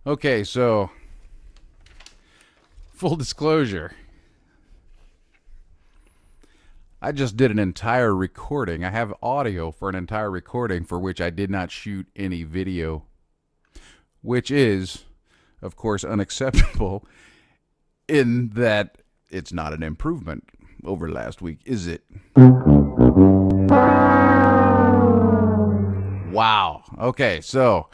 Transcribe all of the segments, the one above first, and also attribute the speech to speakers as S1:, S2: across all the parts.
S1: Okay, so full disclosure, I just did an entire recording. I have audio for an entire recording for which I did not shoot any video, which is, of course, unacceptable in that it's not an improvement over last week, is it? Wow. Okay, so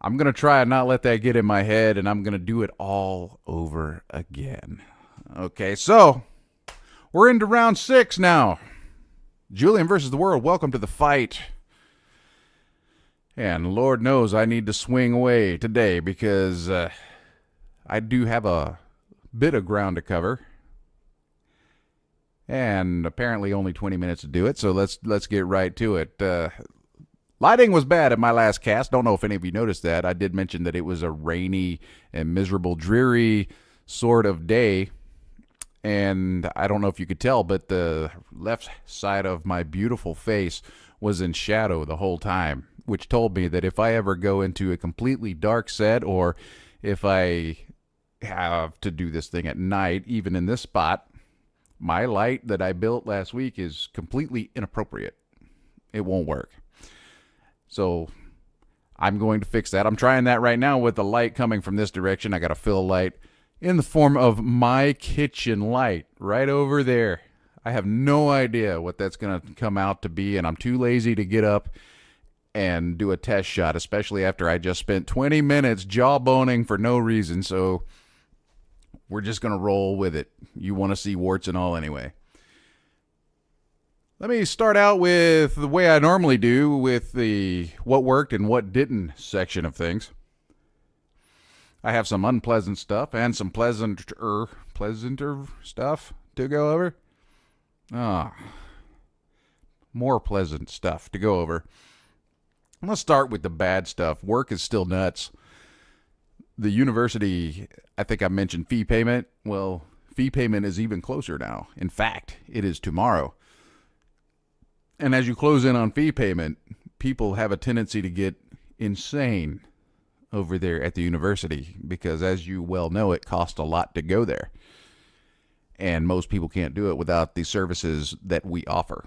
S1: I'm going to try and not let that get in my head, and I'm going to do it all over again. Okay, so we're into round 6 now. Julian versus the world. Welcome to the fight. And Lord knows I need to swing away today because I do have a bit of ground to cover. And apparently only 20 minutes to do it, so let's get right to it. Lighting was bad at my last cast. Don't know if any of you noticed that. I did mention that it was a rainy and miserable, dreary sort of day. And I don't know if you could tell, but the left side of my beautiful face was in shadow the whole time, which told me that if I ever go into a completely dark set, or if I have to do this thing at night, even in this spot, my light that I built last week is completely inappropriate. It won't work. So I'm going to fix that. I'm trying that right now with the light coming from this direction. I got a fill light in the form of my kitchen light right over there. I have no idea what that's going to come out to be, and I'm too lazy to get up and do a test shot, especially after I just spent 20 minutes jawboning for no reason. So we're just going to roll with it. You want to see warts and all anyway. Let me start out with the way I normally do with the what worked and what didn't section of things. I have some unpleasant stuff and some pleasanter stuff to go over. More pleasant stuff to go over. Let's start with the bad stuff. Work is still nuts. The university, I think I mentioned fee payment. Well, fee payment is even closer now. In fact, it is tomorrow. And as you close in on fee payment, people have a tendency to get insane over there at the university because, as you well know, it costs a lot to go there. And most people can't do it without the services that we offer.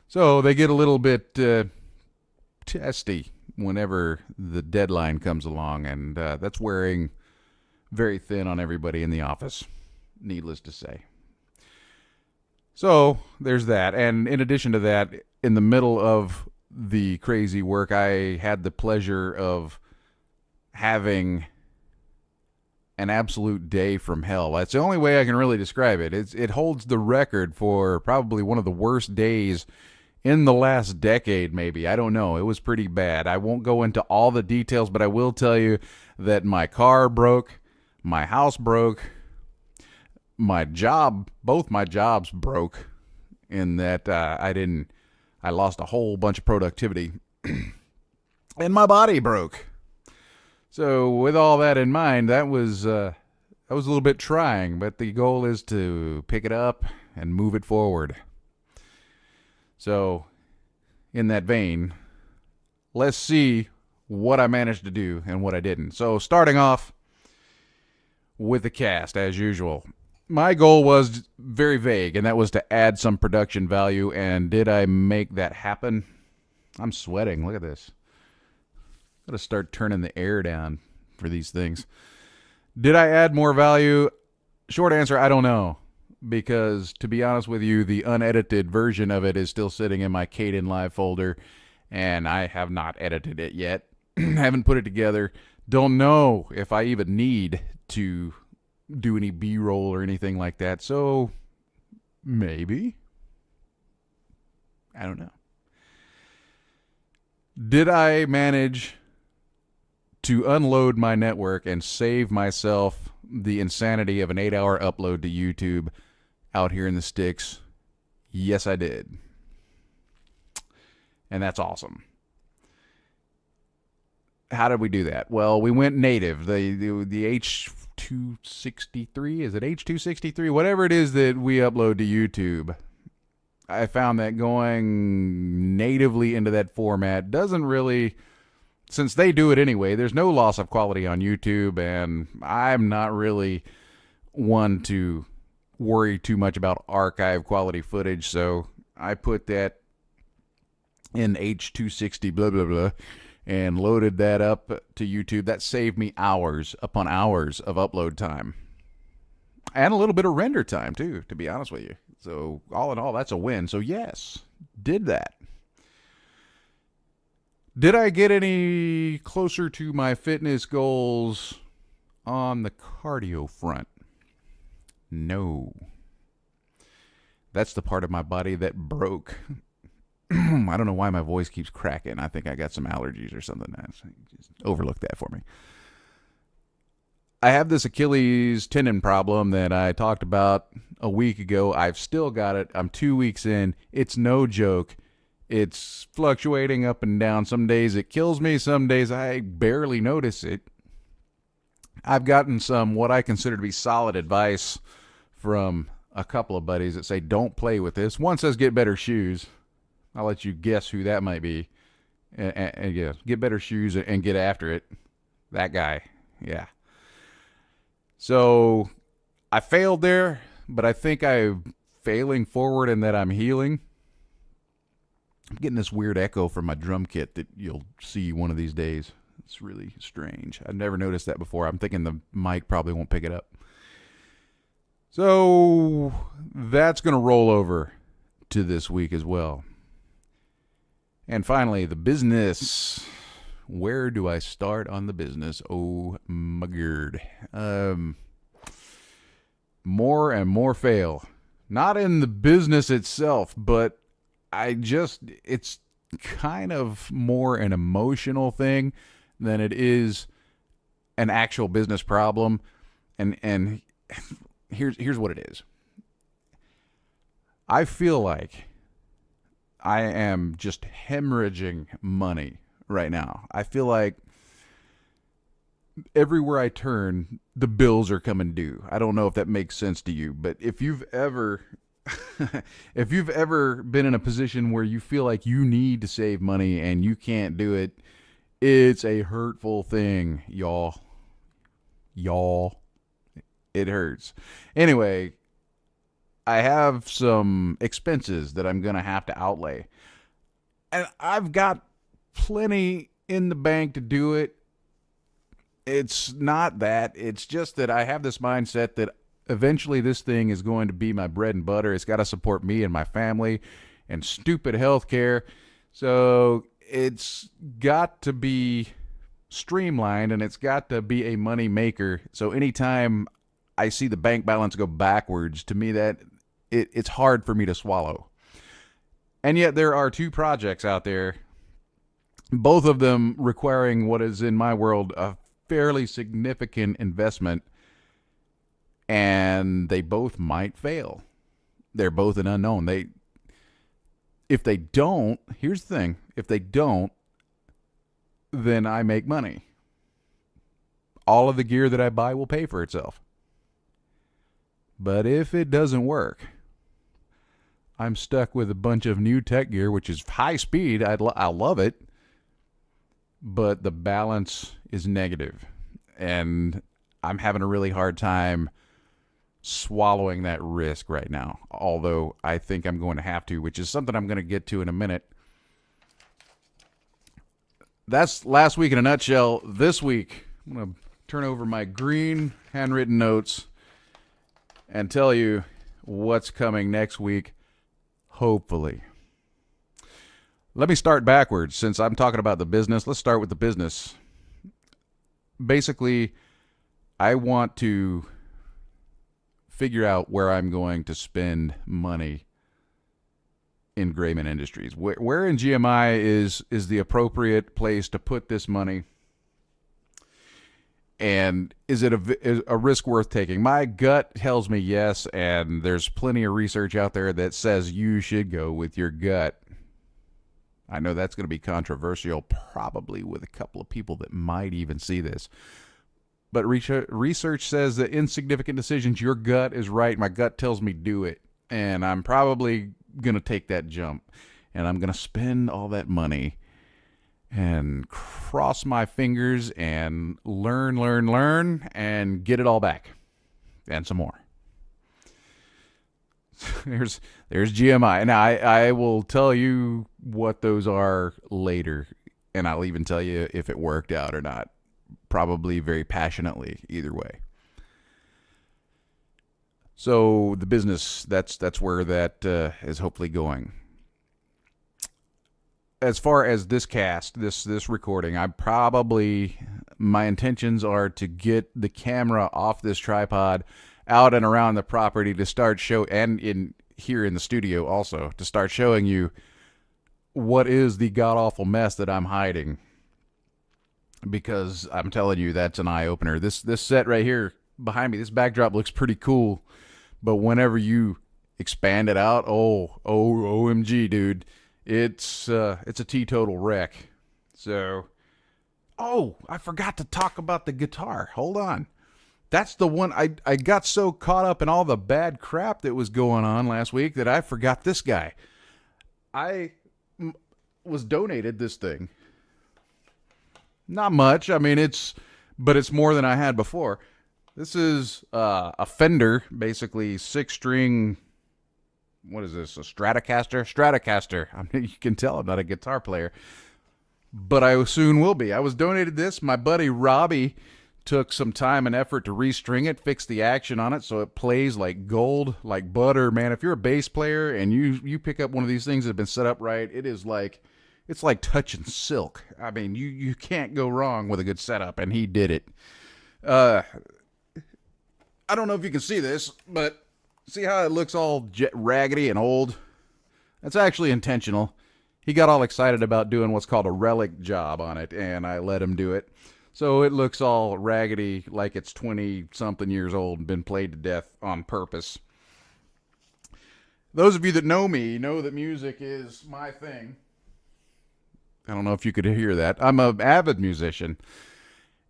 S1: So they get a little bit testy whenever the deadline comes along, and that's wearing very thin on everybody in the office, needless to say. So there's that. And in addition to that, in the middle of the crazy work, I had the pleasure of having an absolute day from hell. That's the only way I can really describe it. It holds the record for probably one of the worst days in the last decade, maybe. I don't know. It was pretty bad. I won't go into all the details, but I will tell you that my car broke, my house broke, both my jobs broke, in that I lost a whole bunch of productivity, and my body broke. So with all that in mind, that was a little bit trying, but the goal is to pick it up and move it forward. So in that vein, let's see what I managed to do and what I didn't. So starting off with the cast, as usual. My goal was very vague, and that was to add some production value, and did I make that happen? I'm sweating. Look at this. Got to start turning the air down for these things. Did I add more value? Short answer, I don't know, because to be honest with you, the unedited version of it is still sitting in my Caden Live folder, and I have not edited it yet. Haven't put it together. Don't know if I even need to do any B-roll or anything like that. So maybe. I don't know. Did I manage to unload my network and save myself the insanity of an 8-hour upload to YouTube out here in the sticks? Yes, I did. And that's awesome. How did we do that? Well, we went native. The H263, is it H263? Whatever it is that we upload to YouTube, I found that going natively into that format doesn't really since they do it anyway, there's no loss of quality on YouTube, and I'm not really one to worry too much about archive quality footage, so I put that in H260 blah blah blah and loaded that up to YouTube. That saved me hours upon hours of upload time and a little bit of render time too, to be honest with you. So all in all, that's a win. So yes, did that. Did I get any closer to my fitness goals on the cardio front? No. That's the part of my body that broke. I don't know why my voice keeps cracking. I think I got some allergies or something. Just overlook that for me. I have this Achilles tendon problem that I talked about a week ago. I've still got it. I'm 2 weeks in. It's no joke. It's fluctuating up and down. Some days it kills me. Some days I barely notice it. I've gotten some what I consider to be solid advice from a couple of buddies that say don't play with this. One says get better shoes. I'll let you guess who that might be. And yeah, get better shoes and get after it. That guy. Yeah. So I failed there, but I think I'm failing forward in that I'm healing. I'm getting this weird echo from my drum kit that you'll see one of these days. It's really strange. I've never noticed that before. I'm thinking the mic probably won't pick it up. So that's going to roll over to this week as well. And finally, the business. Where do I start on the business? Oh, my God. More and more fail. Not in the business itself, but it's kind of more an emotional thing than it is an actual business problem. And here's what it is. I feel like I am just hemorrhaging money right now. I feel like everywhere I turn, the bills are coming due. I don't know if that makes sense to you, but if you've ever been in a position where you feel like you need to save money and you can't do it, it's a hurtful thing, y'all. It hurts. Anyway, I have some expenses that I'm going to have to outlay. And I've got plenty in the bank to do it. It's not that. It's just that I have this mindset that eventually this thing is going to be my bread and butter. It's got to support me and my family and stupid health care. So it's got to be streamlined and it's got to be a money maker. So anytime I see the bank balance go backwards, to me that it's hard for me to swallow. And yet there are two projects out there, both of them requiring what is in my world a fairly significant investment, and they both might fail. They're both an unknown. If they don't, here's the thing, if they don't, then I make money. All of the gear that I buy will pay for itself. But if it doesn't work, I'm stuck with a bunch of new tech gear, which is high speed. I love it. But the balance is negative. And I'm having a really hard time swallowing that risk right now. Although I think I'm going to have to, which is something I'm going to get to in a minute. That's last week in a nutshell. This week, I'm going to turn over my green handwritten notes and tell you what's coming next week, hopefully. Let me start backwards. Since I'm talking about the business, let's start with the business. Basically, I want to figure out where I'm going to spend money in Grayman Industries. Where in GMI is the appropriate place to put this money? And is it a risk worth taking? My gut tells me yes, and there's plenty of research out there that says you should go with your gut. I know that's going to be controversial, probably with a couple of people that might even see this. But research says that in significant decisions, your gut is right. My gut tells me do it. And I'm probably going to take that jump. And I'm going to spend all that money and cross my fingers and learn, and get it all back. And some more. There's GMI. Now, I will tell you what those are later, and I'll even tell you if it worked out or not. Probably very passionately, either way. So the business, that's where that is hopefully going. As far as this cast, this recording, my intentions are to get the camera off this tripod, out and around the property to start and here in the studio also, to start showing you what is the god-awful mess that I'm hiding. Because I'm telling you, that's an eye-opener. This set right here behind me, this backdrop looks pretty cool, but whenever you expand it out, OMG, dude, it's a teetotal wreck. So, I forgot to talk about the guitar. Hold on. That's the one. I got so caught up in all the bad crap that was going on last week that I forgot this guy. I was donated this thing. Not much. I mean, but it's more than I had before. This is a Fender, basically 6-string. What is this? A Stratocaster? Stratocaster. I mean, you can tell I'm not a guitar player, but I soon will be. I was donated this. My buddy Robbie took some time and effort to restring it, fix the action on it so it plays like gold, like butter. Man, if you're a bass player and you pick up one of these things that have been set up right, it's like touching silk. I mean, you can't go wrong with a good setup, and he did it. I don't know if you can see this, but see how it looks all raggedy and old? That's actually intentional. He got all excited about doing what's called a relic job on it, and I let him do it. So it looks all raggedy, like it's 20-something years old and been played to death on purpose. Those of you that know me know that music is my thing. I don't know if you could hear that. I'm an avid musician.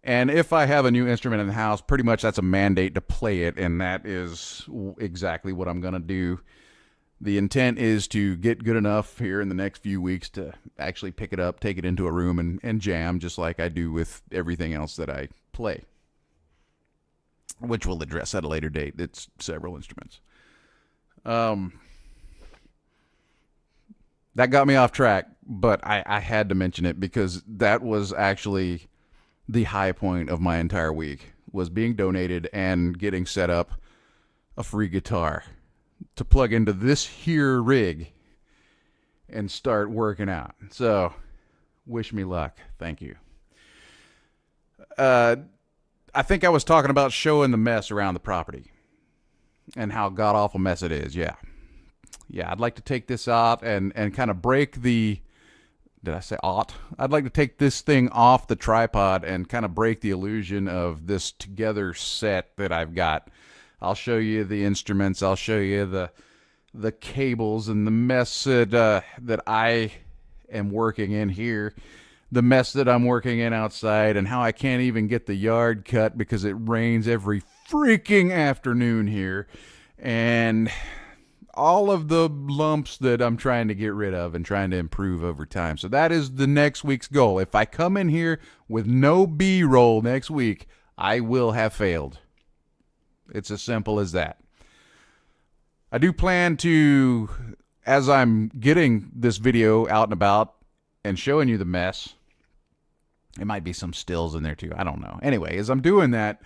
S1: And if I have a new instrument in the house, pretty much that's a mandate to play it, and that is exactly what I'm going to do. The intent is to get good enough here in the next few weeks to actually pick it up, take it into a room, and jam, just like I do with everything else that I play, which we'll address at a later date. It's several instruments. That got me off track, but I had to mention it because that was actually the high point of my entire week, was being donated and getting set up a free guitar to plug into this here rig and start working out. So, wish me luck. Thank you. I think I was talking about showing the mess around the property and how god-awful mess it is. Yeah, I'd like to take this out and kind of break the... Did I say ought? I'd like to take this thing off the tripod and kind of break the illusion of this together set that I've got. I'll show you the instruments. I'll show you the cables and the mess that I am working in here, the mess that I'm working in outside, and how I can't even get the yard cut because it rains every freaking afternoon here, and all of the lumps that I'm trying to get rid of and trying to improve over time. So that is the next week's goal. If I come in here with no B-roll next week, I will have failed. It's as simple as that. I do plan to, as I'm getting this video out and about and showing you the mess, it might be some stills in there too. I don't know. Anyway, as I'm doing that,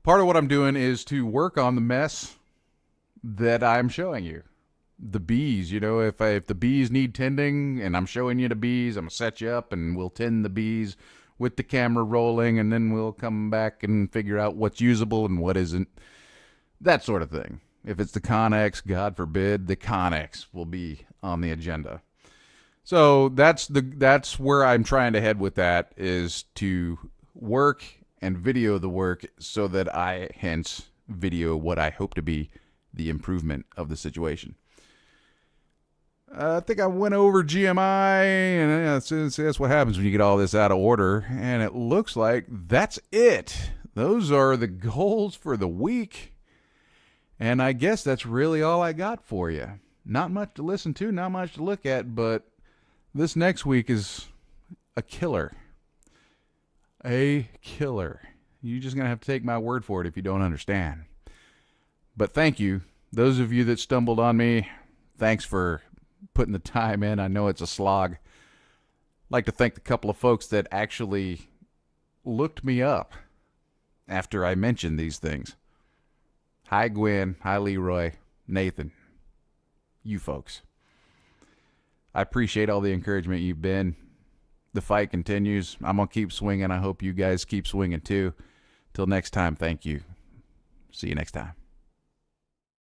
S1: part of what I'm doing is to work on the mess that I'm showing you. The bees, if the bees need tending and I'm showing you the bees, I'm going to set you up and we'll tend the bees with the camera rolling, and then we'll come back and figure out what's usable and what isn't. That sort of thing. If it's the Connex, God forbid, the Connex will be on the agenda. So that's where I'm trying to head with that, is to work and video the work so that I hence video what I hope to be the improvement of the situation. I think I went over GMI, and that's what happens when you get all this out of order, and it looks like that's it. Those are the goals for the week. And I guess that's really all I got for you. Not much to listen to, not much to look at, but this next week is a killer. A killer. You're just going to have to take my word for it if you don't understand. But thank you. Those of you that stumbled on me, thanks for putting the time in. I know it's a slog. I'd like to thank the couple of folks that actually looked me up after I mentioned these things. Hi, Gwen. Hi, Leroy. Nathan. You folks. I appreciate all the encouragement you've been. The fight continues. I'm going to keep swinging. I hope you guys keep swinging too. Till next time, thank you. See you next time.